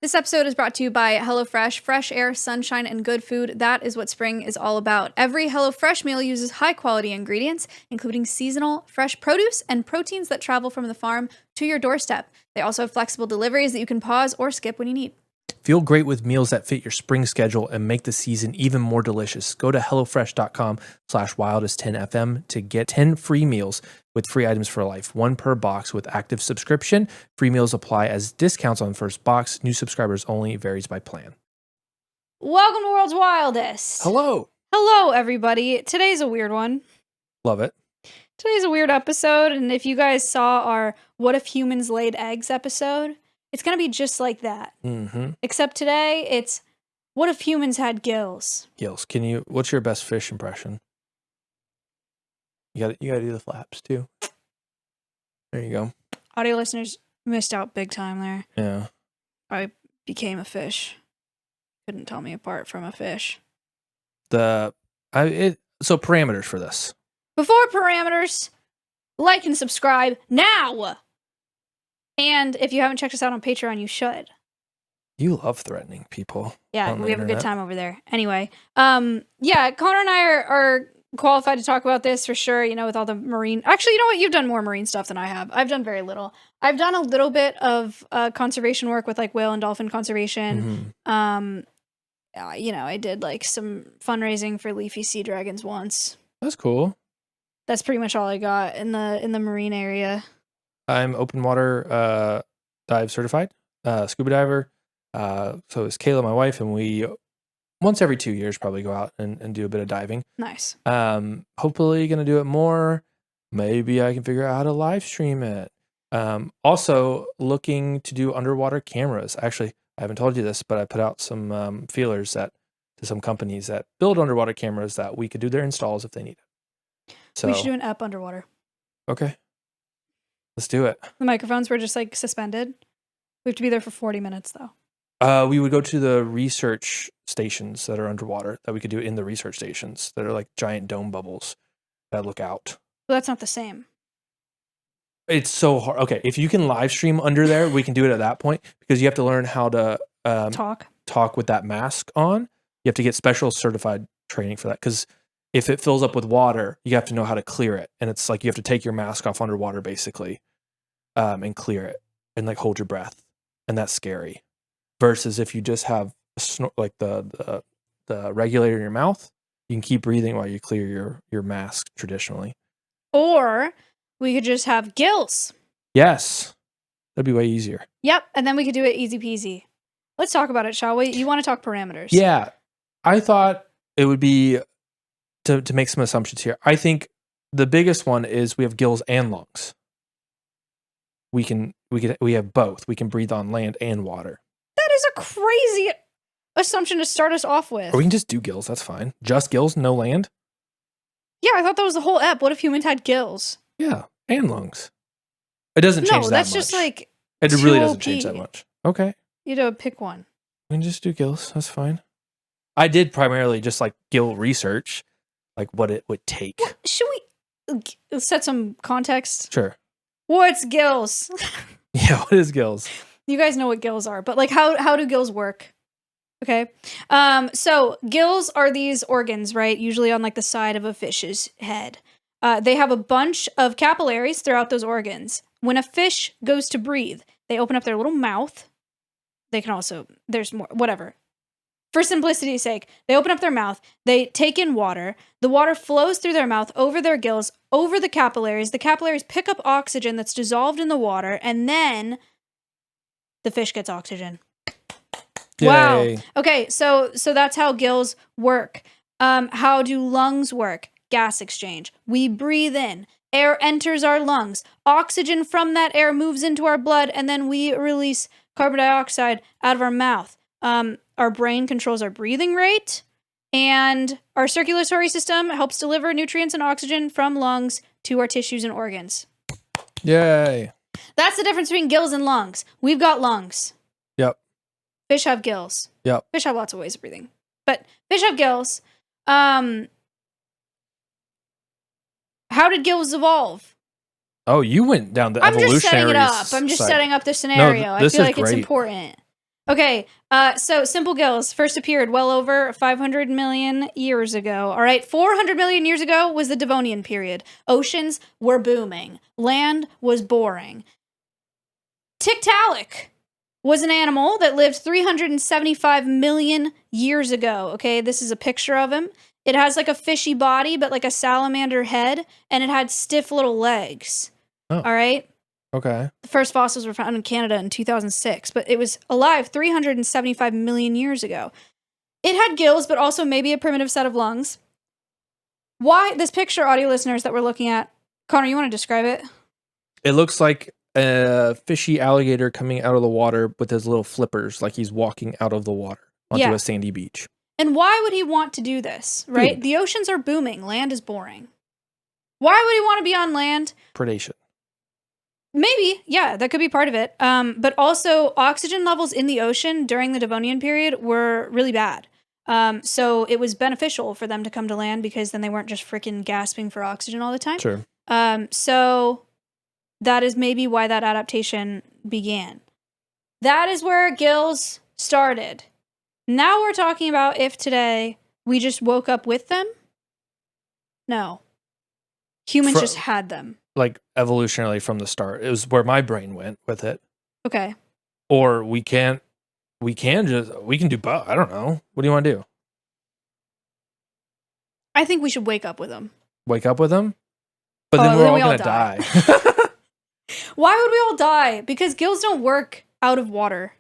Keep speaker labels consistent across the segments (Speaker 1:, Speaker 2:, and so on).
Speaker 1: This episode is brought to you by HelloFresh. Fresh air, sunshine, and good food. That is what spring is all about. Every HelloFresh meal uses high-quality ingredients, including seasonal, fresh produce and proteins that travel from the farm to your doorstep. They also have flexible deliveries that you can pause or skip when you need.
Speaker 2: Feel great with meals that fit your spring schedule and make the season even more delicious. Go to HelloFresh.com/Wildest10FM to get 10 free meals with free items for life, 1 per box with active subscription. Free meals apply as discounts on first box. New subscribers only, varies by plan.
Speaker 1: Welcome to World's Wildest.
Speaker 2: Hello.
Speaker 1: Hello, everybody. Today's a weird one.
Speaker 2: Love it.
Speaker 1: Today's a weird episode, and if you guys saw our What If Humans Laid Eggs episode, it's going to be just like that.
Speaker 2: Mm-hmm.
Speaker 1: Except today, it's what if humans had gills?
Speaker 2: Gills, what's your best fish impression? You gotta do the flaps too. There you go.
Speaker 1: Audio listeners missed out big time there.
Speaker 2: Yeah.
Speaker 1: I became a fish. Couldn't tell me apart from a fish.
Speaker 2: So parameters for this.
Speaker 1: Before parameters, like and subscribe now! And if you haven't checked us out on Patreon, you should.
Speaker 2: You love threatening people.
Speaker 1: Yeah, we have a good time over there. Anyway, Connor and I are qualified to talk about this for sure, with all the marine... Actually, you know what? You've done more marine stuff than I have. I've done very little. I've done a little bit of conservation work with, whale and dolphin conservation.
Speaker 2: Mm-hmm.
Speaker 1: I did, some fundraising for leafy sea dragons once.
Speaker 2: That's cool.
Speaker 1: That's pretty much all I got in the marine area.
Speaker 2: I'm open water dive certified, scuba diver. So is Kayla, my wife, and we once every 2 years probably go out and do a bit of diving.
Speaker 1: Nice.
Speaker 2: Hopefully gonna do it more. Maybe I can figure out how to live stream it. Also looking to do underwater cameras. Actually, I haven't told you this, but I put out some feelers to some companies that build underwater cameras that we could do their installs if they need it. So
Speaker 1: we should do an app underwater.
Speaker 2: Okay. Let's do it.
Speaker 1: The microphones were just suspended. We have to be there for 40 minutes though.
Speaker 2: We would go to the research stations that are underwater that we could do in the research stations that are like giant dome bubbles that look out.
Speaker 1: Well, that's not the same.
Speaker 2: It's so hard. Okay, if you can live stream under there, we can do it at that point because you have to learn how to talk with that mask on. You have to get special certified training for that because if it fills up with water, you have to know how to clear it. And it's like you have to take your mask off underwater basically and clear it and hold your breath. And that's scary. Versus if you just have the regulator in your mouth, you can keep breathing while you clear your mask traditionally.
Speaker 1: Or we could just have gills.
Speaker 2: Yes. That'd be way easier.
Speaker 1: Yep. And then we could do it easy peasy. Let's talk about it, shall we? You want to talk parameters?
Speaker 2: Yeah. I thought it would be to make some assumptions here. I think the biggest one is we have gills and lungs. We have both. We can breathe on land and water.
Speaker 1: That is a crazy assumption to start us off with.
Speaker 2: Or we can just do gills. That's fine. Just gills, no land.
Speaker 1: Yeah, I thought that was the whole ep. What if humans had gills?
Speaker 2: Yeah, and lungs. It doesn't change that much.
Speaker 1: No, that's just
Speaker 2: it really doesn't change that much. Okay.
Speaker 1: You know, pick one.
Speaker 2: We can just do gills. That's fine. I did primarily just gill research, what it would take.
Speaker 1: Well, should we set some context?
Speaker 2: Sure.
Speaker 1: What's gills?
Speaker 2: Yeah, what is gills?
Speaker 1: You guys know what gills are, but how do gills work? Okay. So gills are these organs, right? Usually on the side of a fish's head. They have a bunch of capillaries throughout those organs. When a fish goes to breathe, they open up their little mouth. They can also, there's more, whatever. For simplicity's sake, they open up their mouth, they take in water, the water flows through their mouth, over their gills, over the capillaries pick up oxygen that's dissolved in the water, and then the fish gets oxygen.
Speaker 2: Yay.
Speaker 1: Wow. Okay, so that's how gills work. How do lungs work? Gas exchange. We breathe in. Air enters our lungs. Oxygen from that air moves into our blood, and then we release carbon dioxide out of our mouth. Our brain controls our breathing rate, and our circulatory system helps deliver nutrients and oxygen from lungs to our tissues and organs.
Speaker 2: Yay.
Speaker 1: That's the difference between gills and lungs. We've got lungs.
Speaker 2: Yep.
Speaker 1: Fish have gills.
Speaker 2: Yep.
Speaker 1: Fish have lots of ways of breathing. But fish have gills. How did gills evolve?
Speaker 2: Oh, you went down the
Speaker 1: I'm
Speaker 2: evolutionary
Speaker 1: just setting it up. I'm just setting up the scenario.
Speaker 2: No,
Speaker 1: I feel like it's important. Okay, so simple gills first appeared well over 500 million years ago. All right, 400 million years ago was the Devonian period. Oceans were booming. Land was boring. Tiktaalik was an animal that lived 375 million years ago. Okay, this is a picture of him. It has like a fishy body, but like a salamander head, and it had stiff little legs.
Speaker 2: Oh.
Speaker 1: All right.
Speaker 2: Okay.
Speaker 1: The first fossils were found in Canada in 2006, but it was alive 375 million years ago. It had gills, but also maybe a primitive set of lungs. Why this picture, audio listeners, that we're looking at? Connor, you want to describe it?
Speaker 2: It looks like a fishy alligator coming out of the water with his little flippers, like he's walking out of the water onto a sandy beach.
Speaker 1: And why would he want to do this, right? The oceans are booming. Land is boring. Why would he want to be on land?
Speaker 2: Predation.
Speaker 1: Maybe, yeah, that could be part of it. But also, oxygen levels in the ocean during the Devonian period were really bad. So it was beneficial for them to come to land because then they weren't just freaking gasping for oxygen all the time.
Speaker 2: Sure.
Speaker 1: So that is maybe why that adaptation began. That is where gills started. Now we're talking about if today we just woke up with them. No. Humans just had them.
Speaker 2: Like evolutionarily from the start. It was where my brain went with it.
Speaker 1: Okay.
Speaker 2: Or we can do both. I don't know. What do you want to do?
Speaker 1: I think we should wake up with them.
Speaker 2: Wake up with them? But then we're all going to die.
Speaker 1: Why would we all die? Because gills don't work out of water.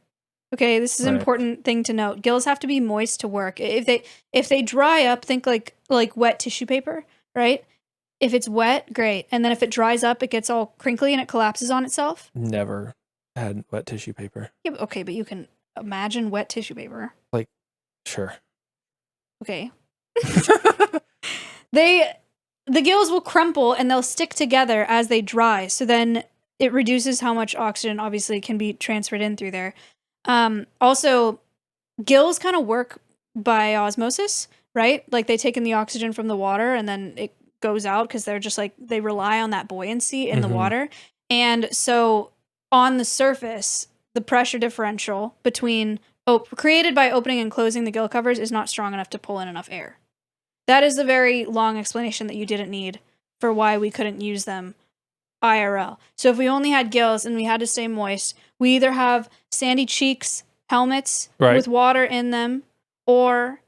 Speaker 1: Okay, this is an important thing to note. Gills have to be moist to work. If they dry up, think like wet tissue paper, right? If it's wet, great. And then if it dries up, it gets all crinkly and it collapses on itself.
Speaker 2: Never had wet tissue paper.
Speaker 1: Yeah, okay, but you can imagine wet tissue paper.
Speaker 2: Like, sure.
Speaker 1: Okay. The gills will crumple and they'll stick together as they dry. So then it reduces how much oxygen obviously can be transferred in through there. Also, gills kind of work by osmosis, right? Like they take in the oxygen from the water and then it goes out because they're just like, they rely on that buoyancy in the water. And so on the surface, the pressure differential between created by opening and closing the gill covers is not strong enough to pull in enough air. That is a very long explanation that you didn't need for why we couldn't use them IRL. So if we only had gills and we had to stay moist, we either have sandy cheeks helmets with water in them or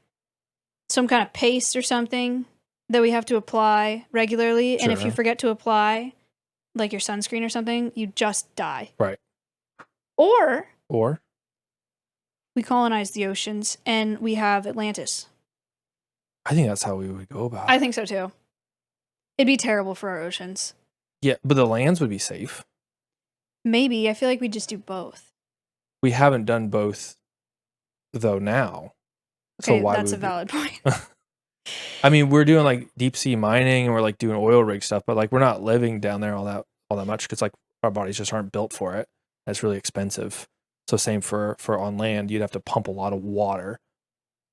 Speaker 1: some kind of paste or something that we have to apply regularly. Sure. And if you forget to apply, like your sunscreen or something, you just die.
Speaker 2: Right.
Speaker 1: Or
Speaker 2: we
Speaker 1: colonize the oceans and we have Atlantis.
Speaker 2: I think that's how we would go about it.
Speaker 1: I think so too. It'd be terrible for our oceans.
Speaker 2: Yeah, but the lands would be safe.
Speaker 1: Maybe. I feel like we just do both.
Speaker 2: We haven't done both, though, now.
Speaker 1: Okay, so why that's a valid point.
Speaker 2: I mean, we're doing like deep sea mining and we're like doing oil rig stuff, but like we're not living down there all that much because like our bodies just aren't built for it. It's really expensive. So same for on land, you'd have to pump a lot of water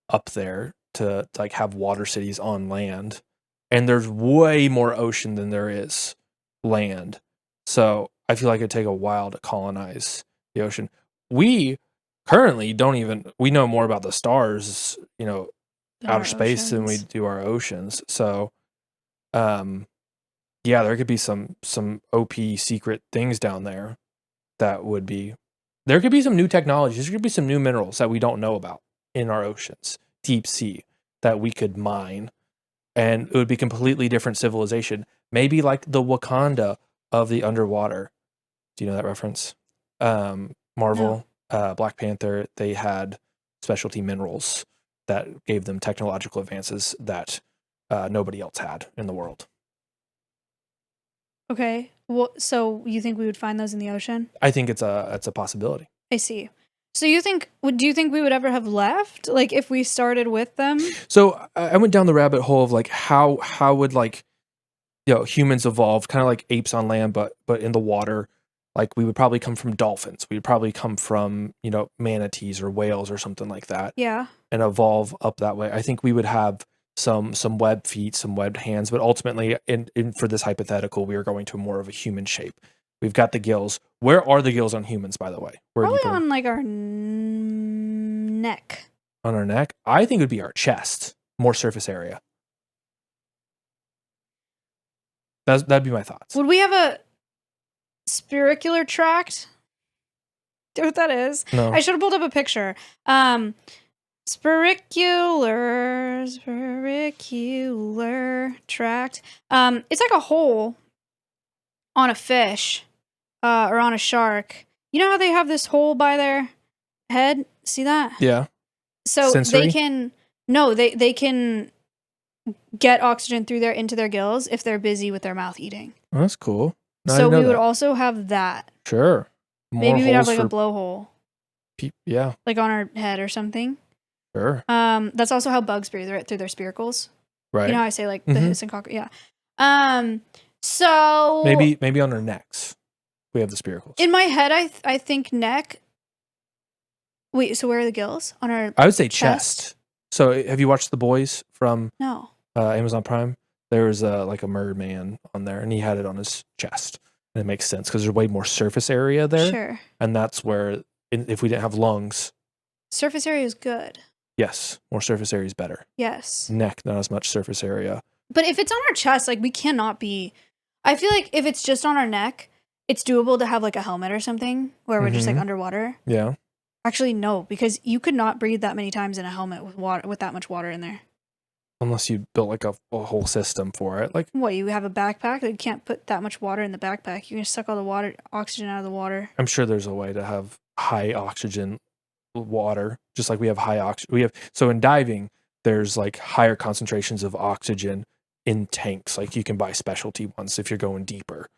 Speaker 2: up there to like have water cities on land. And there's way more ocean than there is land. So I feel like it'd take a while to colonize the ocean. We currently we know more about the stars, outer space than we do our oceans. So, yeah, there could be some OP secret things down there there could be some new technologies. There could be some new minerals that we don't know about in our oceans, deep sea, that we could mine. And it would be completely different civilization. Maybe like the Wakanda of the underwater. Do you know that reference? Marvel, no. Black Panther, they had specialty minerals that gave them technological advances that nobody else had in the world.
Speaker 1: Okay. Well, so you think we would find those in the ocean?
Speaker 2: I think it's a possibility.
Speaker 1: I see. So do you think we would ever have left? Like if we started with them?
Speaker 2: So I went down the rabbit hole of like how would like humans evolve, kind of like apes on land, but in the water. Like we would probably come from dolphins. We'd probably come from manatees or whales or something like that.
Speaker 1: Yeah.
Speaker 2: And evolve up that way. I think we would have some webbed feet, some webbed hands, but ultimately, in for this hypothetical, we are going to more of a human shape. We've got the gills. Where are the gills on humans, by the way?
Speaker 1: Probably on like our neck?
Speaker 2: On our neck? I think it would be our chest. More surface area. That'd be my thoughts.
Speaker 1: Would we have a spiracular tract? Do you know what that is?
Speaker 2: No.
Speaker 1: I should have pulled up a picture. Spiracular tract. It's like a hole on a fish or on a shark. You know how they have this hole by their head? See that?
Speaker 2: Yeah.
Speaker 1: So
Speaker 2: Sensory?
Speaker 1: they can get oxygen through into their gills if they're busy with their mouth eating.
Speaker 2: Oh, that's cool. No,
Speaker 1: So we would also have that.
Speaker 2: Sure. More
Speaker 1: Maybe we'd have like a blowhole.
Speaker 2: Yeah.
Speaker 1: Like on our head or something.
Speaker 2: Sure.
Speaker 1: That's also how bugs breathe, right? Through their spiracles.
Speaker 2: Right.
Speaker 1: You know how I say like the hiss and cockroach? Yeah. So
Speaker 2: maybe on our necks we have the spiracles.
Speaker 1: In my head, I think neck. Wait, so where are the gills? On our
Speaker 2: I would say chest. So have you watched The Boys from Amazon Prime? There was like a merman on there, and he had it on his chest. And it makes sense because there's way more surface area there.
Speaker 1: Sure.
Speaker 2: And that's where, if we didn't have lungs.
Speaker 1: Surface area is good.
Speaker 2: Yes. More surface area is better.
Speaker 1: Yes.
Speaker 2: Neck, not as much surface area.
Speaker 1: But if it's on our chest, like we cannot be. I feel like if it's just on our neck, it's doable to have like a helmet or something where we're just like underwater.
Speaker 2: Yeah.
Speaker 1: Actually, no, because you could not breathe that many times in a helmet with water, with that much water in there.
Speaker 2: Unless you built like a whole system for it. Like
Speaker 1: what, you have a backpack? You can't put that much water in the backpack. You can suck all the oxygen out of the water.
Speaker 2: I'm sure there's a way to have high oxygen water, just like we have high oxygen. So in diving, there's like higher concentrations of oxygen in tanks. Like you can buy specialty ones if you're going deeper.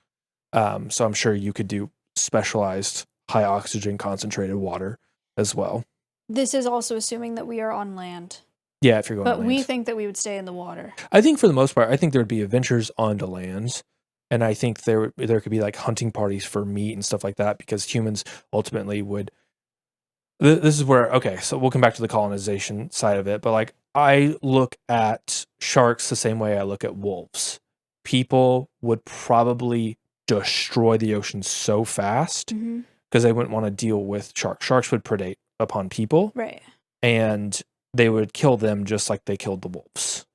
Speaker 2: So I'm sure you could do specialized high oxygen concentrated water as well.
Speaker 1: This is also assuming that we are on land.
Speaker 2: Yeah, if you're going
Speaker 1: but
Speaker 2: on land.
Speaker 1: We think that we would stay in the water.
Speaker 2: I think for the most part, I think there would be adventures onto lands. And I think there could be like hunting parties for meat and stuff like that, because humans ultimately would. This is where, okay, so we'll come back to the colonization side of it. But like I look at sharks the same way I look at wolves. People would probably destroy the ocean so fast because they wouldn't want to deal with sharks. Sharks would predate upon people.
Speaker 1: Right.
Speaker 2: And they would kill them just like they killed the wolves.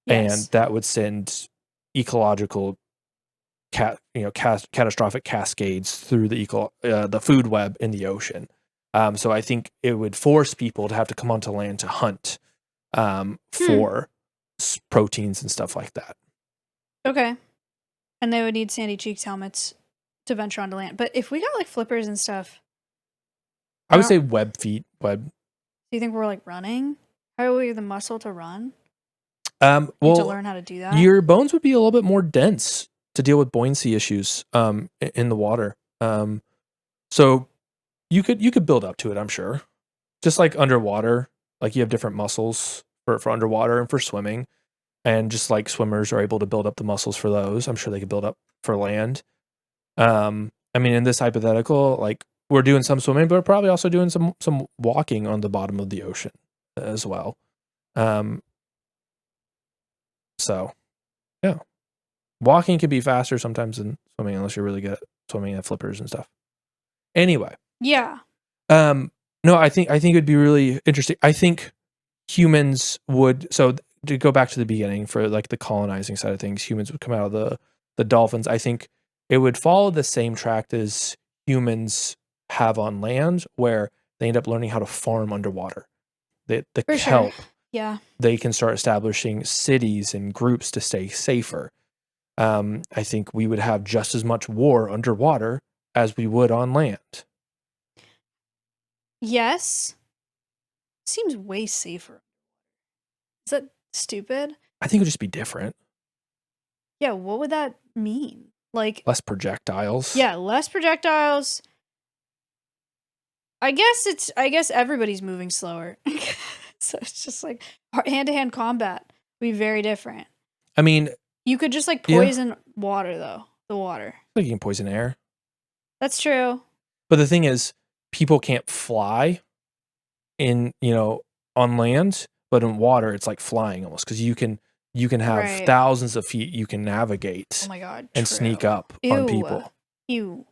Speaker 2: Yes. And that would send ecological catastrophic cascades through the food web in the ocean. So I think it would force people to have to come onto land to hunt for proteins and stuff like that. Okay.
Speaker 1: And they would need Sandy Cheeks helmets to venture onto land. But if we got like flippers and stuff,
Speaker 2: I would say web feet. Do
Speaker 1: you think we're like running? How do we have the muscle to run?
Speaker 2: Well,
Speaker 1: to learn how to do that.
Speaker 2: Your bones would be a little bit more dense to deal with buoyancy issues in the water. So you could build up to it, I'm sure. Just like underwater, like you have different muscles for underwater and for swimming. And just like swimmers are able to build up the muscles for those, I'm sure they could build up for land. I mean, in this hypothetical, like we're doing some swimming, but we're probably also doing some walking on the bottom of the ocean as well. So yeah, walking can be faster sometimes than swimming unless you're really good at swimming and flippers and stuff. Anyway.
Speaker 1: Yeah.
Speaker 2: No, I think it would be really interesting. I think humans would, so to go back to the beginning for like the colonizing side of things, humans would come out of the dolphins. I think it would follow the same track as humans have on land, where they end up learning how to farm underwater. The kelp,
Speaker 1: yeah,
Speaker 2: they can start establishing cities and groups to stay safer. I think we would have just as much war underwater as we would on land.
Speaker 1: Yes. Seems way safer. Is that stupid?
Speaker 2: I think it would just be different.
Speaker 1: Yeah, what would that mean? Like
Speaker 2: less projectiles.
Speaker 1: Yeah, less projectiles. I guess everybody's moving slower. So it's just like hand-to-hand combat would be very different.
Speaker 2: I mean,
Speaker 1: you could just like poison water though. The water.
Speaker 2: Like you can poison air.
Speaker 1: That's true.
Speaker 2: But the thing is, people can't fly on land, but in water it's like flying almost, because you can have thousands of feet you can navigate.
Speaker 1: Oh my god.
Speaker 2: And sneak up on people.
Speaker 1: Ew.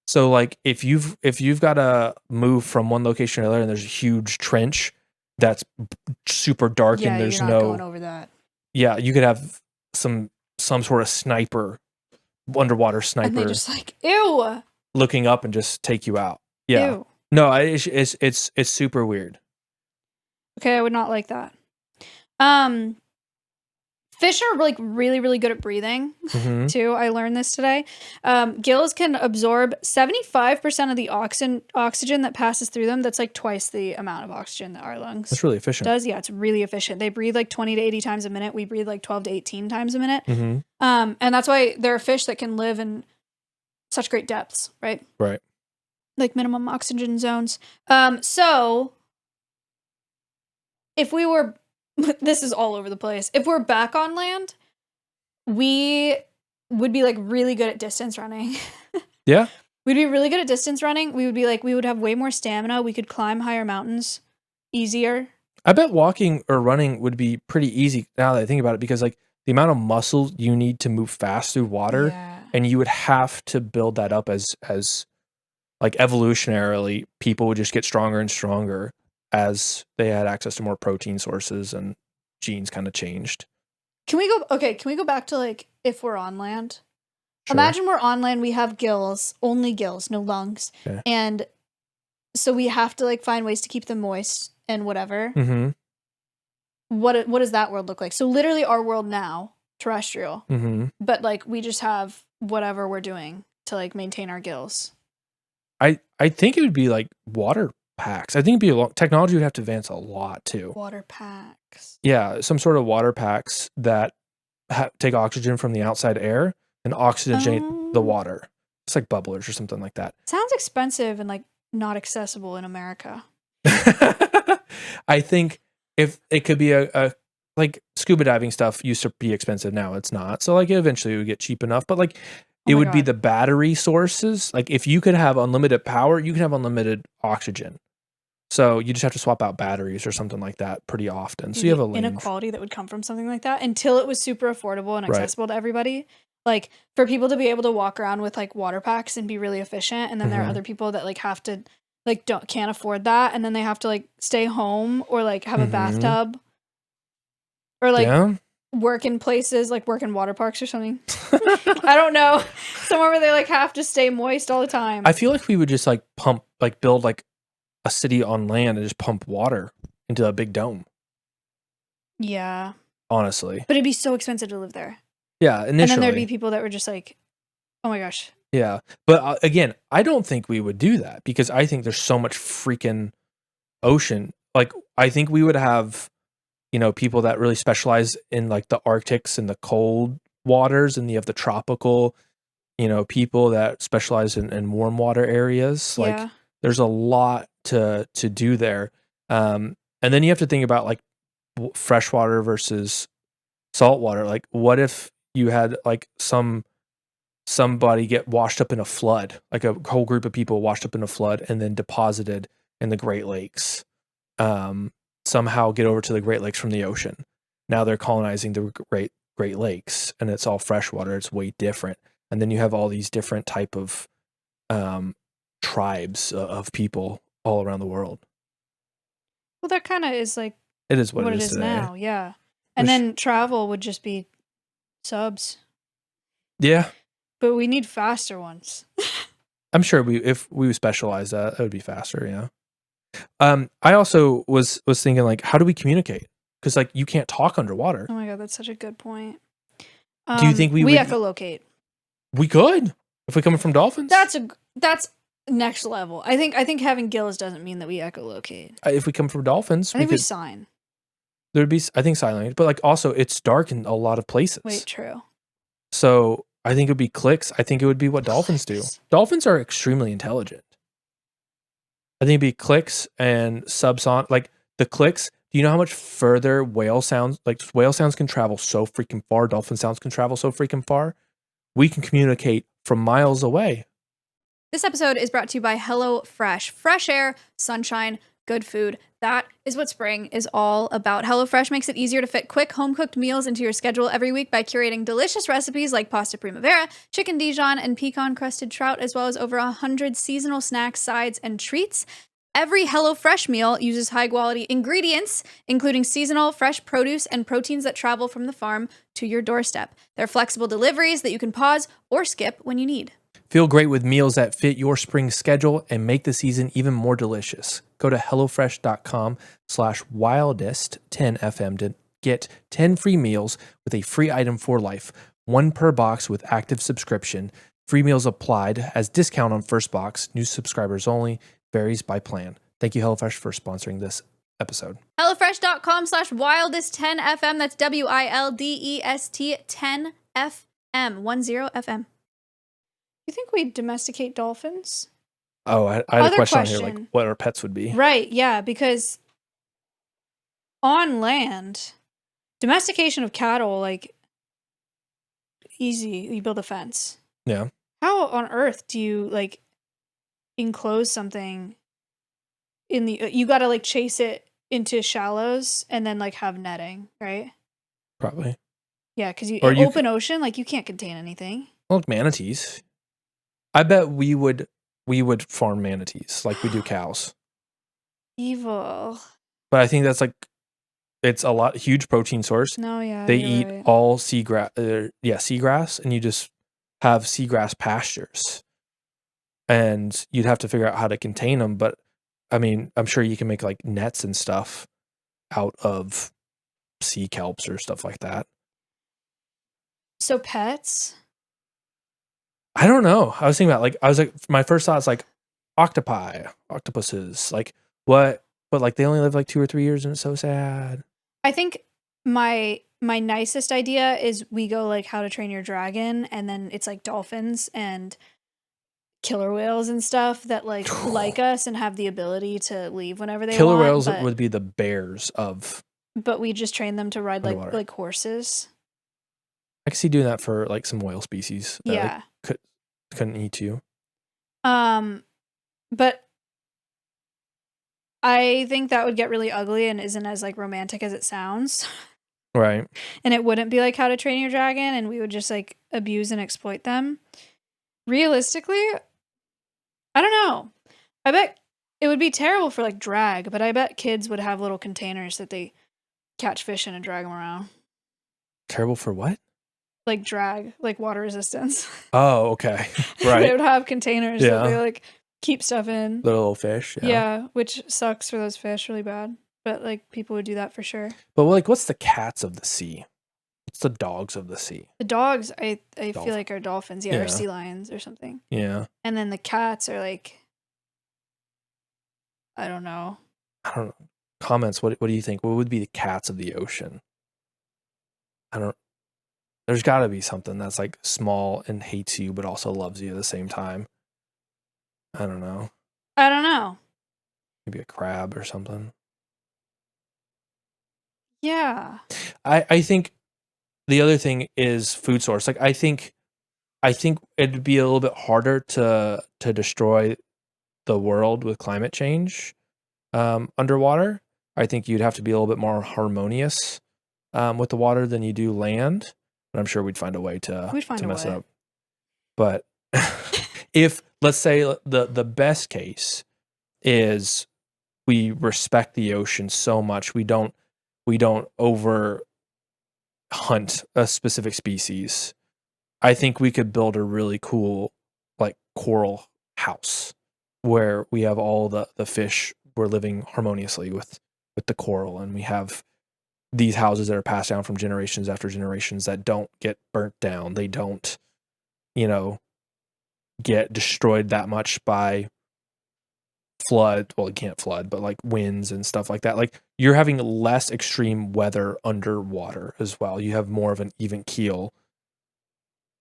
Speaker 2: So like if you've got to move from one location to another and there's a huge trench that's super dark and there's
Speaker 1: you're not going over that.
Speaker 2: Yeah, you could have some sort of sniper, underwater sniper,
Speaker 1: and they just like, ew,
Speaker 2: looking up and just take you out. Yeah,
Speaker 1: ew.
Speaker 2: No, it's super weird.
Speaker 1: Okay, I would not like that. Fish are like really, really good at breathing too. I learned this today. Gills can absorb 75% of the oxygen that passes through them. That's like twice the amount of oxygen that our lungs.
Speaker 2: That's really efficient.
Speaker 1: Yeah, it's really efficient. They breathe like 20 to 80 times a minute. We breathe like 12 to 18 times a minute. And that's why there are fish that can live in such great depths, right?
Speaker 2: Right.
Speaker 1: Like minimum oxygen zones. So if we were, this is all over the place. If we're back on land, we would be like really good at distance running.
Speaker 2: Yeah.
Speaker 1: We'd be really good at distance running. We would have way more stamina. We could climb higher mountains easier.
Speaker 2: I bet walking or running would be pretty easy now that I think about it, because like the amount of muscle you need to move fast through water, and you would have to build that up as like evolutionarily, people would just get stronger and stronger as they had access to more protein sources and genes kind of changed.
Speaker 1: Can we go back to like if we're on land?
Speaker 2: Sure.
Speaker 1: Imagine we're on land, we have gills, only gills, no lungs. Okay. And so we have to like find ways to keep them moist and whatever. What does that world look like? So literally our world now, terrestrial. But like we just have whatever we're doing to like maintain our gills.
Speaker 2: I think it would be like water packs. I think it'd be technology would have to advance a lot too.
Speaker 1: Water packs.
Speaker 2: Yeah, some sort of water packs that take oxygen from the outside air and oxygenate the water. It's like bubblers or something like that.
Speaker 1: Sounds expensive and like not accessible in America.
Speaker 2: I think if it could be a like scuba diving stuff used to be expensive, now it's not. So like eventually it would get cheap enough, but like it would be the battery sources. Like if you could have unlimited power, you can have unlimited oxygen. So you just have to swap out batteries or something like that pretty often. So you have a
Speaker 1: inequality that would come from something like that until it was super affordable and accessible to everybody. Like for people to be able to walk around with like water packs and be really efficient. And then there are other people that like have to like can't afford that. And then they have to like stay home or like have a bathtub or like work in places like work in water parks or something. I don't know. Somewhere where they like have to stay moist all the time.
Speaker 2: I feel like we would just like build like a city on land and just pump water into a big dome.
Speaker 1: Yeah.
Speaker 2: Honestly.
Speaker 1: But it'd be so expensive to live there.
Speaker 2: Yeah, initially.
Speaker 1: And then there'd be people that were just like, oh my gosh.
Speaker 2: Yeah. But again, I don't think we would do that because I think there's so much freaking ocean. Like, I think we would have, people that really specialize in like the Arctics and the cold waters, and you have the tropical, people that specialize in warm water areas. Like, there's a lot to do there. And then you have to think about like freshwater versus saltwater. Like, what if you had like somebody get washed up in a flood, like a whole group of people washed up in a flood and then deposited in the Great Lakes, somehow get over to the Great Lakes from the ocean. Now they're colonizing the Great Lakes and it's all freshwater. It's way different. And then you have all these different type of tribes of people all around the world.
Speaker 1: Well, that kind of is like
Speaker 2: it is what it is today.
Speaker 1: Now. Yeah. And then travel would just be subs.
Speaker 2: Yeah.
Speaker 1: But we need faster ones.
Speaker 2: I'm sure if we specialize that would be faster, yeah. I also was thinking like, how do we communicate? Because like you can't talk underwater.
Speaker 1: Oh my god, that's such a good point.
Speaker 2: Do you think we would
Speaker 1: echolocate?
Speaker 2: We could if we come from dolphins.
Speaker 1: That's next level. I think having gills doesn't mean that we echolocate.
Speaker 2: If we come from dolphins,
Speaker 1: I think we sign.
Speaker 2: There'd be, I think, sign language, but like also it's dark in a lot of places.
Speaker 1: Wait, true.
Speaker 2: So I think it would be clicks. I think it would be what dolphins do. Dolphins are extremely intelligent. I think it'd be clicks and subsonic. Like the clicks, do you know how much further whale sounds can travel so freaking far? Dolphin sounds can travel so freaking far. We can communicate from miles away.
Speaker 1: This episode is brought to you by HelloFresh. Fresh air, sunshine, good food. That is what spring is all about. HelloFresh makes it easier to fit quick, home-cooked meals into your schedule every week by curating delicious recipes like pasta primavera, chicken Dijon, and pecan-crusted trout, as well as over 100 seasonal snacks, sides, and treats. Every HelloFresh meal uses high-quality ingredients, including seasonal, fresh produce and proteins that travel from the farm to your doorstep. They're flexible deliveries that you can pause or skip when you need.
Speaker 2: Feel great with meals that fit your spring schedule and make the season even more delicious. Go to HelloFresh.com/Wildest10FM to get 10 free meals with a free item for life, 1 per box with active subscription. Free meals applied as discount on first box. New subscribers only. Varies by plan. Thank you, HelloFresh, for sponsoring this episode.
Speaker 1: HelloFresh.com/Wildest10FM. That's WILDEST 10FM. 10FM. You think we'd domesticate dolphins?
Speaker 2: Oh, I had a question on here, like what our pets would be.
Speaker 1: Right, yeah, because on land, domestication of cattle, like, easy. You build a fence.
Speaker 2: Yeah.
Speaker 1: How on earth do you, like, enclose something in the... You gotta, like, chase it into shallows and then, like, have netting, right?
Speaker 2: Probably.
Speaker 1: Yeah, because open ocean, like, you can't contain anything.
Speaker 2: Well, like manatees. I bet we would farm manatees like we do cows.
Speaker 1: Evil.
Speaker 2: But I think that's like, it's a huge protein source.
Speaker 1: No, yeah.
Speaker 2: They eat all seagrass, and you just have seagrass pastures. And you'd have to figure out how to contain them. But I mean, I'm sure you can make like nets and stuff out of sea kelps or stuff like that.
Speaker 1: So pets?
Speaker 2: I don't know. I was thinking about my first thought is like octopuses, like what? But like they only live like 2 or 3 years, and it's so sad.
Speaker 1: I think my nicest idea is we go like How to Train Your Dragon, and then it's like dolphins and killer whales and stuff that like us and have the ability to leave whenever they want.
Speaker 2: Killer whales would be the bears of.
Speaker 1: But we just train them to ride like horses.
Speaker 2: I could see doing that for like some whale species. That,
Speaker 1: yeah.
Speaker 2: Couldn't eat you.
Speaker 1: But I think that would get really ugly and isn't as like romantic as it sounds.
Speaker 2: Right.
Speaker 1: And it wouldn't be like How to Train Your Dragon, and we would just like abuse and exploit them. Realistically, I don't know. I bet it would be terrible for like drag, but I bet kids would have little containers that they catch fish in and drag them around.
Speaker 2: Terrible for what?
Speaker 1: Like drag, like water resistance.
Speaker 2: Oh, okay. Right.
Speaker 1: They would have containers that they like keep stuff in.
Speaker 2: Little fish.
Speaker 1: Yeah, which sucks for those fish really bad. But like people would do that for sure.
Speaker 2: But like, what's the cats of the sea? What's the dogs of the sea?
Speaker 1: The dogs, I feel like are dolphins. Yeah, or sea lions or something.
Speaker 2: Yeah.
Speaker 1: And then the cats are like, I don't know.
Speaker 2: Comments. What do you think? What would be the cats of the ocean? There's got to be something that's like small and hates you, but also loves you at the same time. I don't know. Maybe a crab or something.
Speaker 1: Yeah.
Speaker 2: I think the other thing is food source. Like I think it'd be a little bit harder to destroy the world with climate change underwater. I think you'd have to be a little bit more harmonious with the water than you do land. But I'm sure we'd find a way to mess it up. But if, let's say, the best case is we respect the ocean so much, we don't over hunt a specific species, I think we could build a really cool like coral house where we have all the fish, we're living harmoniously with the coral, and we have these houses that are passed down from generations after generations that don't get burnt down. They don't, get destroyed that much by flood. Well, it can't flood, but like winds and stuff like that. Like you're having less extreme weather underwater as well. You have more of an even keel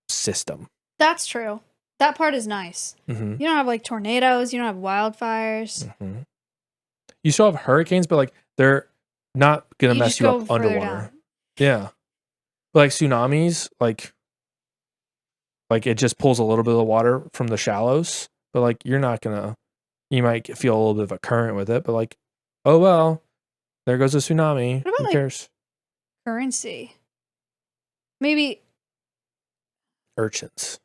Speaker 2: system.
Speaker 1: That's true. That part is nice. Mm-hmm. You don't have like tornadoes. You don't have wildfires.
Speaker 2: Mm-hmm. You still have hurricanes, but like they're not gonna mess you up underwater. Down. Yeah, but like tsunamis, like it just pulls a little bit of the water from the shallows, but like you're not gonna. You might feel a little bit of a current with it, but like, oh well, there goes a tsunami.
Speaker 1: What about
Speaker 2: Who cares?
Speaker 1: Currency? Maybe
Speaker 2: urchins.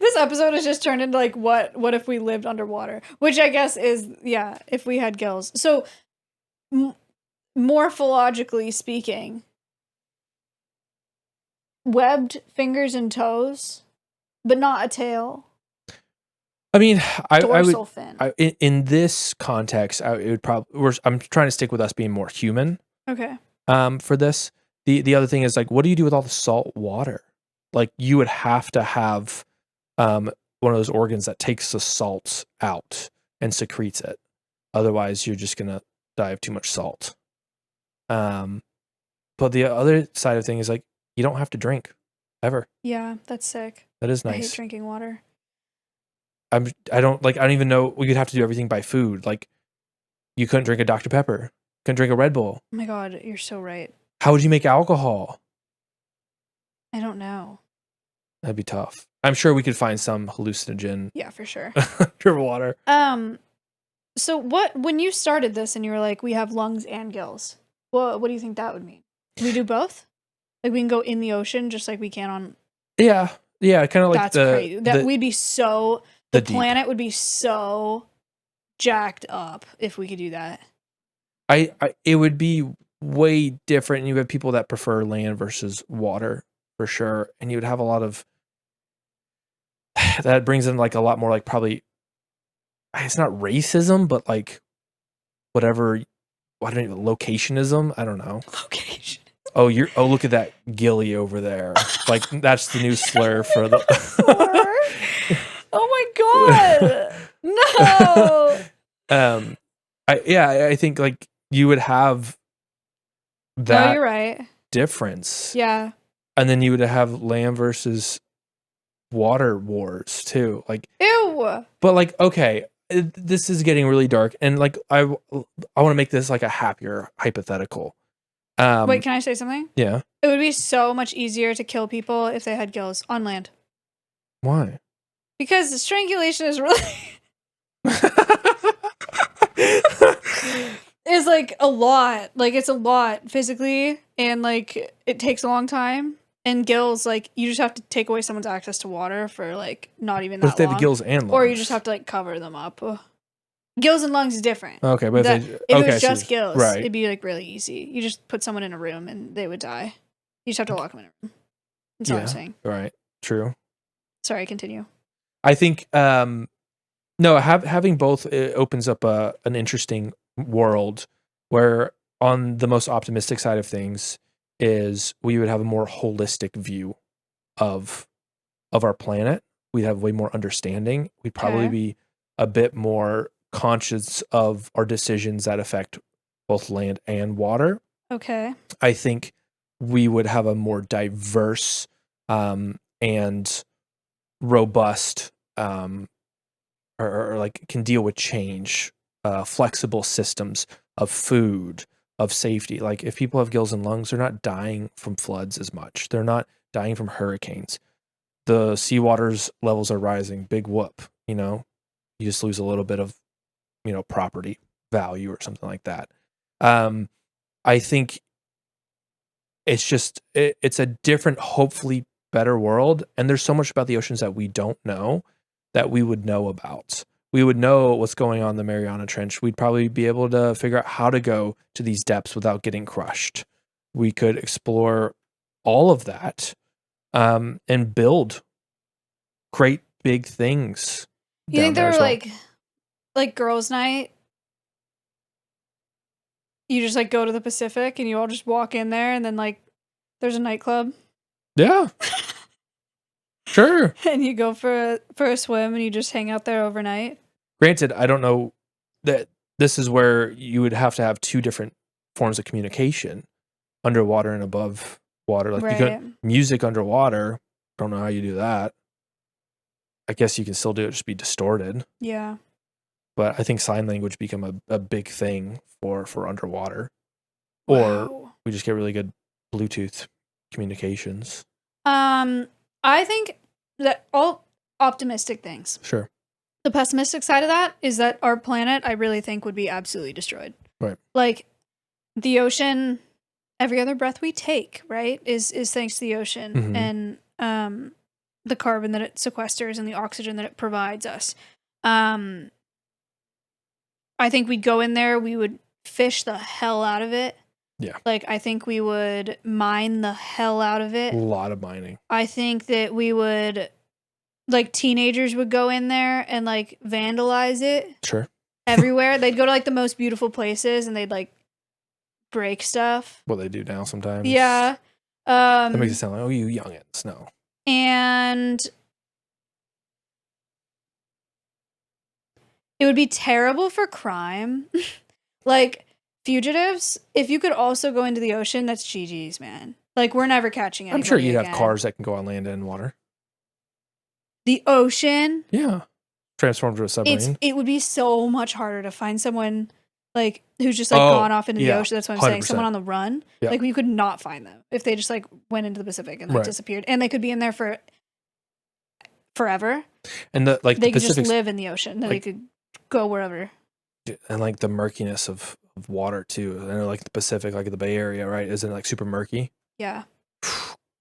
Speaker 1: This episode has just turned into like what if we lived underwater, which I guess is if we had gills. So morphologically speaking, webbed fingers and toes, but not a tail.
Speaker 2: I mean, I
Speaker 1: dorsal
Speaker 2: would
Speaker 1: fin.
Speaker 2: in this context, it would probably. I'm trying to stick with us being more human.
Speaker 1: Okay.
Speaker 2: For this, the other thing is like, what do you do with all the salt water? Like, you would have to have one of those organs that takes the salt out and secretes it. Otherwise, you're just gonna die of too much salt. But the other side of thing is like, you don't have to drink ever.
Speaker 1: Yeah, that's sick.
Speaker 2: That is nice.
Speaker 1: I hate drinking water.
Speaker 2: I don't even know. You'd have to do everything by food. Like, you couldn't drink a Dr. Pepper. Couldn't drink a Red Bull.
Speaker 1: Oh my God, you're so right.
Speaker 2: How would you make alcohol?
Speaker 1: I don't know.
Speaker 2: That'd be tough. I'm sure we could find some hallucinogen.
Speaker 1: Yeah, for sure.
Speaker 2: Underwater.
Speaker 1: So when you started this and you were like, we have lungs and gills, what do you think that would mean? Can we do both? Like, we can go in the ocean just like we can on.
Speaker 2: Yeah, kind of like
Speaker 1: that's crazy. We'd be so the planet would be so jacked up if we could do that.
Speaker 2: It would be way different. You have people that prefer land versus water for sure, and you would have a lot of that brings in like a lot more like probably it's not racism, but like whatever. I don't know, locationism. I don't know.
Speaker 1: Location.
Speaker 2: Oh, look at that gilly over there. Like, that's the new slur for the.
Speaker 1: Oh my God! No.
Speaker 2: I think like you would have that.
Speaker 1: No, you're right.
Speaker 2: Difference.
Speaker 1: Yeah.
Speaker 2: And then you would have land versus water wars too. Like,
Speaker 1: ew.
Speaker 2: But like, okay, this is getting really dark, and like I want to make this like a happier hypothetical.
Speaker 1: Wait, can I say something?
Speaker 2: Yeah.
Speaker 1: It would be so much easier to kill people if they had gills on land.
Speaker 2: Why?
Speaker 1: Because strangulation is really is like a lot. Like, it's a lot physically, and like it takes a long time. And gills, like, you just have to take away someone's access to water for like not even that long.
Speaker 2: But if they have gills and lungs,
Speaker 1: or you just have to like cover them up. Gills and lungs is different.
Speaker 2: Okay, but
Speaker 1: if it was just gills, right, it'd be like really easy. You just put someone in a room and they would die. You just have to lock them in a room. That's all I'm saying.
Speaker 2: Right. True.
Speaker 1: Sorry, continue.
Speaker 2: I think no, having both opens up an interesting world where, on the most optimistic side of things, is we would have a more holistic view of our planet. We'd have way more understanding. We'd probably be a bit more conscious of our decisions that affect both land and water.
Speaker 1: Okay.
Speaker 2: I think we would have a more diverse and robust or like can deal with change, flexible systems of food, of safety. Like, if people have gills and lungs, they're not dying from floods as much. They're not dying from hurricanes. The seawater's levels are rising. Big whoop, you just lose a little bit of, property value or something like that. I think it's just, it's a different, hopefully better world. And there's so much about the oceans that we don't know that we would know about. We would know what's going on in the Mariana Trench. We'd probably be able to figure out how to go to these depths without getting crushed. We could explore all of that and build great big things.
Speaker 1: You think there were like girls' night? You just like go to the Pacific and you all just walk in there, and then like there's a nightclub.
Speaker 2: Yeah. Sure.
Speaker 1: And you go for a swim and you just hang out there overnight.
Speaker 2: Granted, I don't know that this is where you would have to have two different forms of communication, underwater and above water. Like, you could music underwater. Don't know how you do that. I guess you can still do it, just be distorted.
Speaker 1: Yeah.
Speaker 2: But I think sign language become a big thing for underwater. Or we just get really good Bluetooth communications.
Speaker 1: I think that all optimistic things.
Speaker 2: Sure.
Speaker 1: The pessimistic side of that is that our planet, I really think, would be absolutely destroyed.
Speaker 2: Right.
Speaker 1: Like, the ocean, every other breath we take, right, is thanks to the ocean.
Speaker 2: Mm-hmm.
Speaker 1: And the carbon that it sequesters and the oxygen that it provides us. I think we'd go in there, we would fish the hell out of it.
Speaker 2: Yeah.
Speaker 1: Like, I think we would mine the hell out of it.
Speaker 2: A lot of mining.
Speaker 1: I think that we would, like, teenagers would go in there and, like, vandalize it.
Speaker 2: Sure.
Speaker 1: Everywhere. They'd go to, like, the most beautiful places and they'd, like, break stuff.
Speaker 2: What they do now sometimes.
Speaker 1: Yeah.
Speaker 2: That makes it sound like, oh, you youngins. No.
Speaker 1: And it would be terrible for crime. Like, fugitives, if you could also go into the ocean, that's GG's, man. Like, we're never catching anybody
Speaker 2: I'm sure you'd
Speaker 1: again.
Speaker 2: have cars that can go on land and water.
Speaker 1: The ocean?
Speaker 2: Yeah. Transformed to a submarine.
Speaker 1: It would be so much harder to find someone, like, who's just, like, gone off into the ocean. That's what I'm
Speaker 2: 100%.
Speaker 1: saying. Someone on the run.
Speaker 2: Yeah.
Speaker 1: Like, you could not find them if they just, like, went into the Pacific and then disappeared. And they could be in there for forever.
Speaker 2: And they
Speaker 1: could just live in the ocean. Like, they could go wherever.
Speaker 2: And, like, the murkiness of water too, and like the Pacific, like the Bay Area, right? Isn't it like super murky?
Speaker 1: Yeah.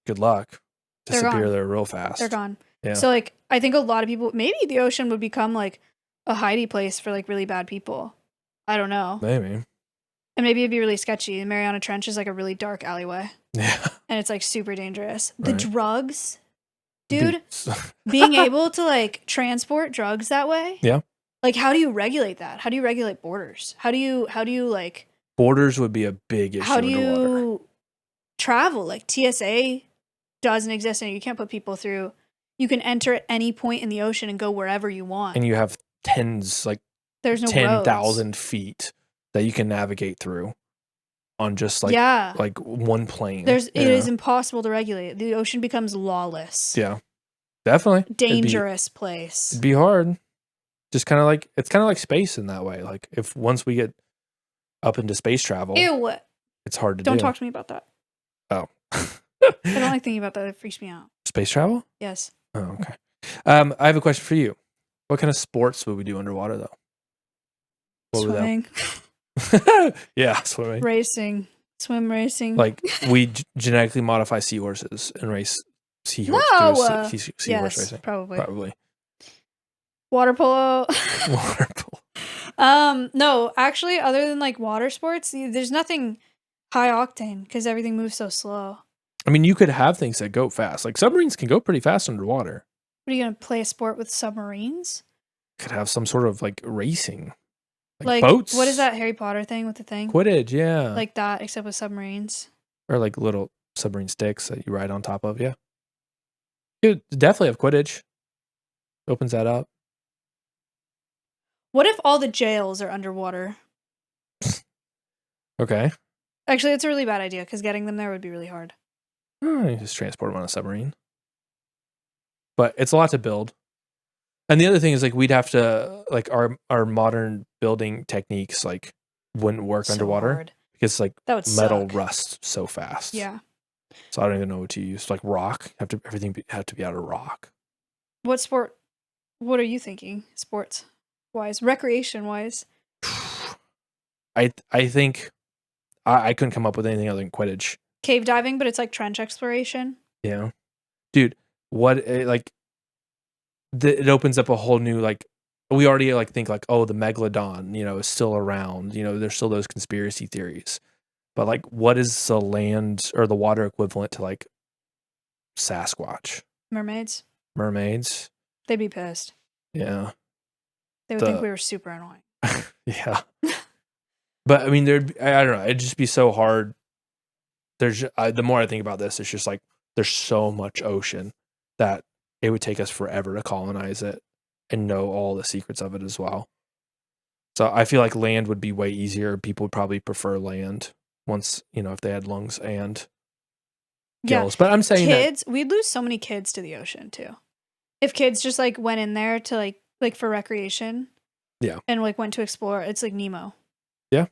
Speaker 2: Good luck. Disappear there real fast.
Speaker 1: They're gone.
Speaker 2: Yeah.
Speaker 1: So, like, I think a lot of people, maybe the ocean would become like a hidey place for like really bad people. I don't know.
Speaker 2: Maybe.
Speaker 1: And maybe it'd be really sketchy. The Mariana Trench is like a really dark alleyway.
Speaker 2: Yeah.
Speaker 1: And it's like super dangerous. The drugs,
Speaker 2: Dude.
Speaker 1: being able to like transport drugs that way.
Speaker 2: Yeah.
Speaker 1: Like, how do you regulate that? How do you regulate borders? How do you like...
Speaker 2: Borders would be a big issue
Speaker 1: How do
Speaker 2: underwater.
Speaker 1: you travel? Like, TSA doesn't exist and you can't put people through. You can enter at any point in the ocean and go wherever you want.
Speaker 2: And you have there's no 10,000 feet that you can navigate through on just like like one plane.
Speaker 1: It is impossible to regulate. The ocean becomes lawless.
Speaker 2: Yeah. Definitely.
Speaker 1: Dangerous place.
Speaker 2: It'd be hard. Just kind of like, it's kind of like space in that way. Like, if once we get up into space travel,
Speaker 1: Ew.
Speaker 2: It's hard to do.
Speaker 1: Don't talk to me about that.
Speaker 2: Oh.
Speaker 1: I don't like thinking about that. It freaks me out.
Speaker 2: Space travel?
Speaker 1: Yes.
Speaker 2: Oh, okay. I have a question for you. What kind of sports would we do underwater, though?
Speaker 1: Swimming.
Speaker 2: Yeah, swimming.
Speaker 1: Racing. Swim racing.
Speaker 2: Like, we genetically modify seahorses and race seahorse.
Speaker 1: No!
Speaker 2: Seahorse
Speaker 1: yes,
Speaker 2: racing.
Speaker 1: Probably. Water polo.
Speaker 2: Water polo.
Speaker 1: No, actually, other than like water sports, there's nothing high octane because everything moves so slow.
Speaker 2: I mean, you could have things that go fast. Like, submarines can go pretty fast underwater.
Speaker 1: What are you gonna play a sport with submarines?
Speaker 2: Could have some sort of like racing,
Speaker 1: like
Speaker 2: boats.
Speaker 1: What is that Harry Potter thing with the thing?
Speaker 2: Quidditch, yeah.
Speaker 1: Like that, except with submarines.
Speaker 2: Or like little submarine sticks that you ride on top of. Yeah, you definitely have Quidditch. Opens that up.
Speaker 1: What if all the jails are underwater?
Speaker 2: Okay.
Speaker 1: Actually, it's a really bad idea because getting them there would be really hard.
Speaker 2: You just transport them on a submarine. But it's a lot to build. And the other thing is, like, we'd have to, like, our modern building techniques, like, wouldn't work
Speaker 1: So
Speaker 2: underwater.
Speaker 1: hard.
Speaker 2: Because, like,
Speaker 1: That would
Speaker 2: metal
Speaker 1: suck.
Speaker 2: rusts so fast.
Speaker 1: Yeah.
Speaker 2: So I don't even know what to use. Like, rock. Everything had to be out of rock.
Speaker 1: What sport? What are you thinking? Sports wise, recreation wise.
Speaker 2: I think I couldn't come up with anything other than Quidditch.
Speaker 1: Cave diving, but it's like trench exploration.
Speaker 2: Yeah, dude. It opens up a whole new, like, we already like think like, oh, the megalodon, is still around. There's still those conspiracy theories. But like, what is the land or the water equivalent to like Sasquatch?
Speaker 1: Mermaids.
Speaker 2: Mermaids.
Speaker 1: They'd be pissed.
Speaker 2: Yeah.
Speaker 1: They would think we were super annoying.
Speaker 2: Yeah. But I mean, I don't know. It'd just be so hard. The more I think about this, it's just like, there's so much ocean that it would take us forever to colonize it and know all the secrets of it as well. So I feel like land would be way easier. People would probably prefer land once, if they had lungs and gills. But I'm saying
Speaker 1: kids, we'd lose so many kids to the ocean too. If kids just like went in there to like for recreation.
Speaker 2: Yeah. And
Speaker 1: like went to explore, it's like Nemo.
Speaker 2: Yeah.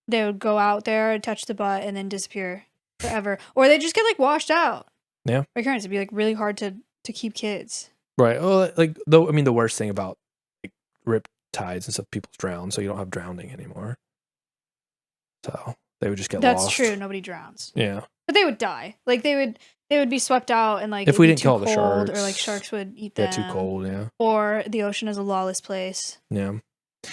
Speaker 1: They would go out there and touch the butt and then disappear forever. Or they just get like washed out.
Speaker 2: Yeah.
Speaker 1: Recurrence. It'd be like really hard to keep kids.
Speaker 2: Right. Well, like, though, I mean, the worst thing about like rip tides and stuff, people drown, so you don't have drowning anymore. So they would just get lost.
Speaker 1: That's true. Nobody drowns.
Speaker 2: Yeah.
Speaker 1: But they would die. Like they would be swept out, and like
Speaker 2: if we didn't kill all the sharks,
Speaker 1: or like sharks would eat them.
Speaker 2: Yeah, too cold. Yeah.
Speaker 1: Or the ocean is a lawless place.
Speaker 2: Yeah.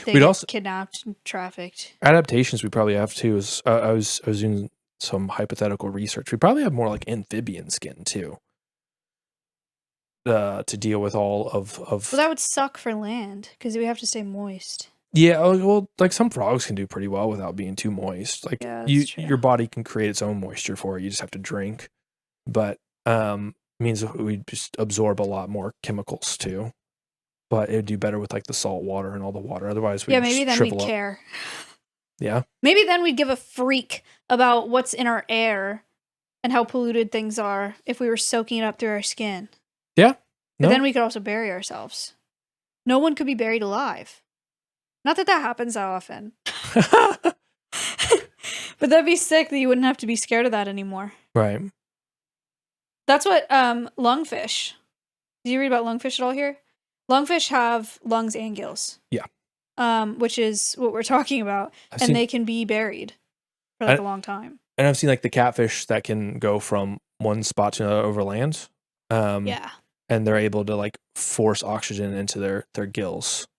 Speaker 1: We'd also kidnapped, and trafficked.
Speaker 2: Adaptations we probably have too is I was doing some hypothetical research. We probably have more like amphibian skin too. To deal with all of.
Speaker 1: Well, that would suck for land because we have to stay moist.
Speaker 2: Yeah, well, like some frogs can do pretty well without being too moist. Like your body can create its own moisture for it. You just have to drink, but means we just absorb a lot more chemicals too. But it would do better with like the salt water and all the water. Otherwise, we
Speaker 1: maybe then we'd care.
Speaker 2: Yeah,
Speaker 1: maybe then we'd give a freak about what's in our air and how polluted things are if we were soaking it up through our skin.
Speaker 2: Yeah,
Speaker 1: but then we could also bury ourselves. No one could be buried alive. Not that that happens that often. But that'd be sick that you wouldn't have to be scared of that anymore.
Speaker 2: Right.
Speaker 1: That's what lungfish. Did you read about lungfish at all here? Lungfish have lungs and gills.
Speaker 2: Yeah.
Speaker 1: Which is what we're talking about. They can be buried for like a long time.
Speaker 2: And I've seen like the catfish that can go from one spot to another over land.
Speaker 1: Yeah.
Speaker 2: And they're able to like force oxygen into their gills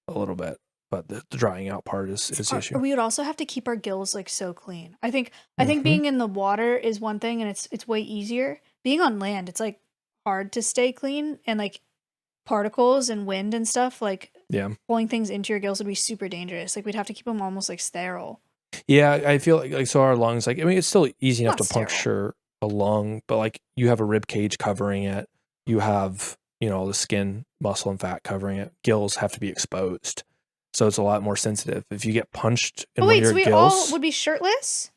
Speaker 2: a little bit. But the drying out part is the issue.
Speaker 1: We would also have to keep our gills like so clean. I think being in the water is one thing, and it's way easier. Being on land, it's like hard to stay clean, and like particles and wind and stuff, like pulling things into your gills would be super dangerous. Like we'd have to keep them almost like sterile.
Speaker 2: Yeah, I feel like so our lungs, like I mean, it's still easy enough to puncture a lung, but like you have a rib cage covering it, you have all the skin, muscle, and fat covering it. Gills have to be exposed. So it's a lot more sensitive. If you get punched in one of your gills...
Speaker 1: so we all would be shirtless?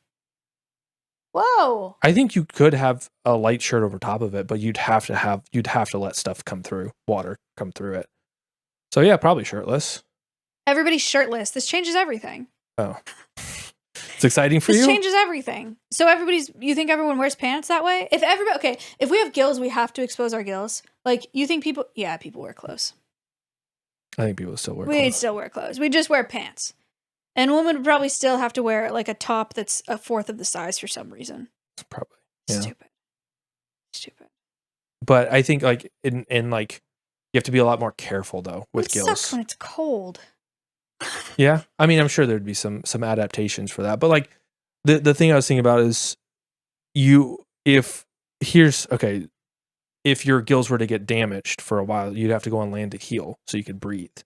Speaker 1: Whoa.
Speaker 2: I think you could have a light shirt over top of it, but you'd have to let stuff come through, water come through it. So yeah, probably shirtless.
Speaker 1: Everybody's shirtless. This changes everything.
Speaker 2: Oh. It's exciting for you?
Speaker 1: This changes everything. So you think everyone wears pants that way? If we have gills, we have to expose our gills. Like, you think people wear clothes.
Speaker 2: I think people still wear clothes.
Speaker 1: We'd still wear clothes. We just wear pants. And women would probably still have to wear like a top that's a fourth of the size for some reason.
Speaker 2: Probably. Yeah.
Speaker 1: Stupid.
Speaker 2: But I think like in like you have to be a lot more careful though with gills.
Speaker 1: It sucks when it's cold.
Speaker 2: Yeah. I mean, I'm sure there'd be some adaptations for that. But like the thing I was thinking about is if your gills were to get damaged for a while, you'd have to go on land to heal so you could breathe,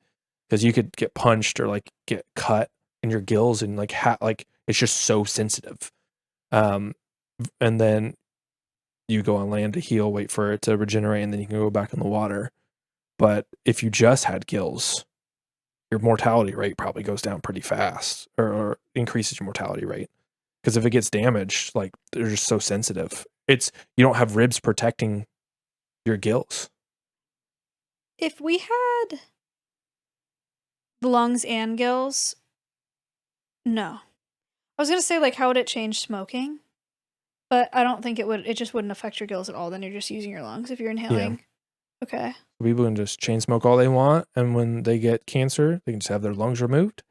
Speaker 2: because you could get punched or like get cut in your gills and like it's just so sensitive. And then you go on land to heal, wait for it to regenerate, and then you can go back in the water. But if you just had gills, your mortality rate probably goes down pretty fast, or increases your mortality rate, because if it gets damaged, like they're just so sensitive. You don't have ribs protecting your gills.
Speaker 1: If we had lungs and gills, no. I was gonna say, like, how would it change smoking? But I don't think it would. It just wouldn't affect your gills at all. Then you're just using your lungs if you're inhaling. Yeah. Okay.
Speaker 2: People can just chain smoke all they want, and when they get cancer, they can just have their lungs removed,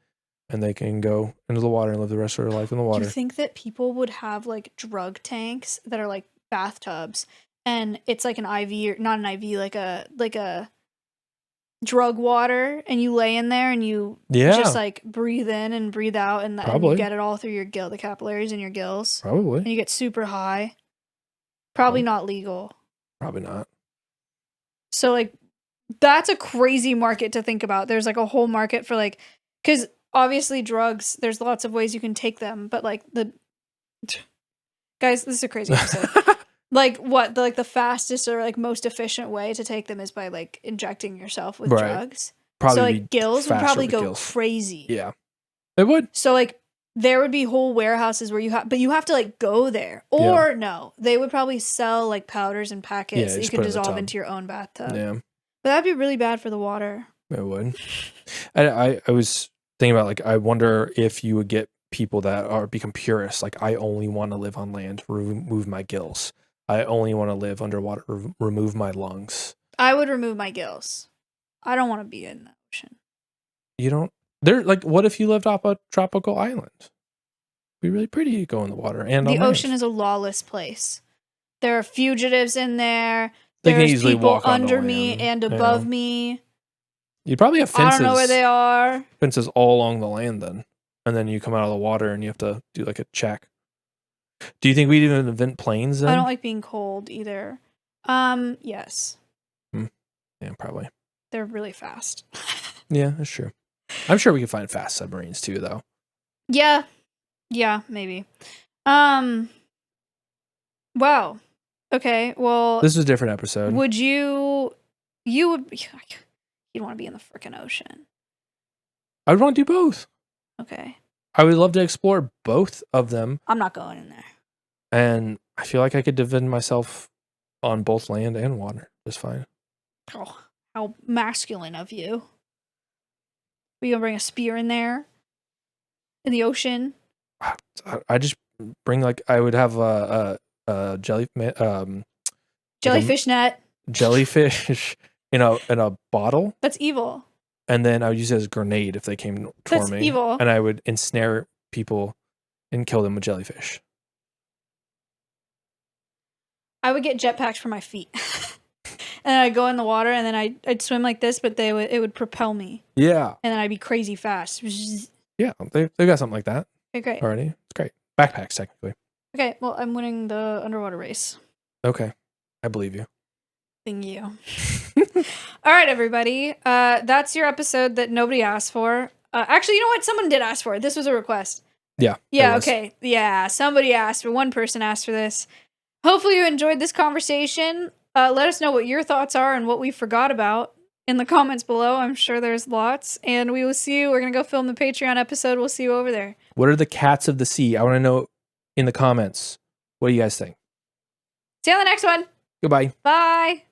Speaker 2: and they can go into the water and live the rest of their life in the water.
Speaker 1: Do you think that people would have like drug tanks that are like bathtubs, and it's like an IV, or not an IV, like a drug water, and you lay in there and you just like breathe in and breathe out, and you get it all through your the capillaries in your gills.
Speaker 2: Probably.
Speaker 1: And you get super high. Probably not legal.
Speaker 2: Probably not.
Speaker 1: So like that's a crazy market to think about. There's like a whole market for like, because obviously drugs, there's lots of ways you can take them, but like guys, this is a crazy episode. Like what the fastest or like most efficient way to take them is by like injecting yourself with drugs.
Speaker 2: Probably
Speaker 1: so like gills would probably go crazy.
Speaker 2: Yeah, it would.
Speaker 1: So like there would be whole warehouses where you have to like go there, or no, they would probably sell like powders and packets that you could dissolve into your own bathtub.
Speaker 2: Yeah,
Speaker 1: but that'd be really bad for the water.
Speaker 2: It would. I was thinking about like, I wonder if you would get people that become purists. Like, I only want to live on land, remove my gills. I only want to live underwater, remove my lungs.
Speaker 1: I would remove my gills. I don't want to be in the ocean.
Speaker 2: You don't? Like, what if you lived off a tropical island? be really pretty to go in the water and
Speaker 1: the
Speaker 2: on
Speaker 1: ocean
Speaker 2: land.
Speaker 1: is a lawless place. There are fugitives in there.
Speaker 2: They can
Speaker 1: There's
Speaker 2: easily
Speaker 1: people
Speaker 2: walk onto
Speaker 1: under me
Speaker 2: land,
Speaker 1: and
Speaker 2: you
Speaker 1: above
Speaker 2: know.
Speaker 1: me.
Speaker 2: You'd probably have fences.
Speaker 1: I don't know where they are.
Speaker 2: Fences all along the land then. And then you come out of the water and you have to do like a check. Do you think we'd even invent planes then?
Speaker 1: I don't like being cold either. Yes.
Speaker 2: Yeah, probably.
Speaker 1: They're really fast.
Speaker 2: Yeah, that's true. I'm sure we could find fast submarines too, though.
Speaker 1: Yeah. Yeah, maybe. Wow. Okay, well...
Speaker 2: This is a different episode.
Speaker 1: Would you... You'd want to be in the frickin' ocean.
Speaker 2: I would want to do both.
Speaker 1: Okay.
Speaker 2: I would love to explore both of them.
Speaker 1: I'm not going in there.
Speaker 2: And I feel like I could defend myself on both land and water just fine.
Speaker 1: Oh, how masculine of you. Are you gonna bring a spear in there? In the ocean?
Speaker 2: I just bring like I would have a
Speaker 1: jellyfish net.
Speaker 2: Jellyfish in a bottle.
Speaker 1: That's evil.
Speaker 2: And then I would use it as a grenade if they came toward me. That's
Speaker 1: evil.
Speaker 2: And I would ensnare people and kill them with jellyfish.
Speaker 1: I would get jetpacks for my feet. And I'd go in the water and then I'd swim like this, but it would propel me.
Speaker 2: Yeah.
Speaker 1: And then I'd be crazy fast.
Speaker 2: Yeah, they got something like that.
Speaker 1: Okay, great.
Speaker 2: Already. It's great. Backpacks, technically.
Speaker 1: Okay, well, I'm winning the underwater race.
Speaker 2: Okay. I believe you.
Speaker 1: Thank you. All right, everybody. That's your episode that nobody asked for. Actually, you know what? Someone did ask for it. This was a request.
Speaker 2: Yeah.
Speaker 1: Yeah, okay. Yeah, somebody asked for, one person asked for this. Hopefully you enjoyed this conversation. Let us know what your thoughts are and what we forgot about in the comments below. I'm sure there's lots. And we will see you. We're going to go film the Patreon episode. We'll see you over there.
Speaker 2: What are the cats of the sea? I want to know in the comments. What do you guys think?
Speaker 1: See you on the next one.
Speaker 2: Goodbye.
Speaker 1: Bye.